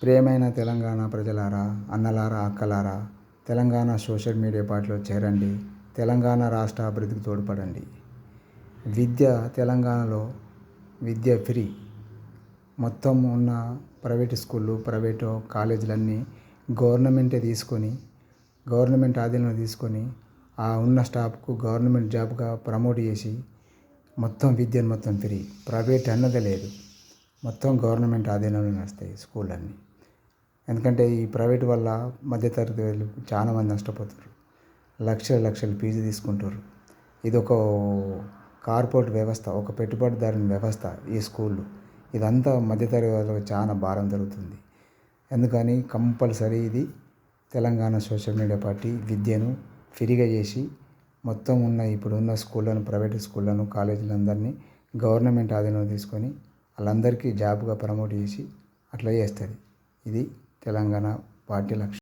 ప్రియమైన తెలంగాణ ప్రజలారా, అన్నలారా, అక్కలారా, Telangana social media పార్టీలో చేరండి. తెలంగాణ రాష్ట్ర అభివృద్ధికి తోడ్పడండి. తెలంగాణలో విద్య ఫ్రీ. మొత్తం ఉన్న ప్రైవేటు స్కూళ్ళు, ప్రైవేటు కాలేజీలన్నీ గవర్నమెంట్ ఆధీనంలో తీసుకొని ఆ ఉన్న స్టాఫ్కు గవర్నమెంట్ జాబ్గా ప్రమోట్ చేసి విద్యను మొత్తం ఫ్రీ. ప్రైవేట్ అన్నదే లేదు. మొత్తం గవర్నమెంట్ ఆధీనంలో నడుస్తాయి స్కూళ్ళన్నీ. ఎందుకంటే ఈ ప్రైవేట్ వల్ల మధ్యతరగతి వాళ్ళు చాలా మంది నష్టపోతారు. లక్షలు ఫీజు తీసుకుంటారు. ఇది ఒక కార్పొరేట్ వ్యవస్థ, ఒక పెట్టుబడిదారుని వ్యవస్థ ఈ స్కూళ్ళు. ఇదంతా మధ్యతరగతి వాళ్ళకి చాలా భారం జరుగుతుంది. ఎందుకని కంపల్సరీ ఇది తెలంగాణ సోషల్ మీడియా పార్టీ విద్యను ఫ్రీగా చేసి మొత్తం ఇప్పుడున్న స్కూళ్ళను, ప్రైవేట్ స్కూళ్ళను, కాలేజీలందరినీ గవర్నమెంట్ ఆధీనంలో తీసుకొని వాళ్ళందరికీ జాబ్గా ప్రమోట్ చేసి అట్లా చేస్తుంది. ఇది తెలంగాణ పార్టీ లక్ష్యం.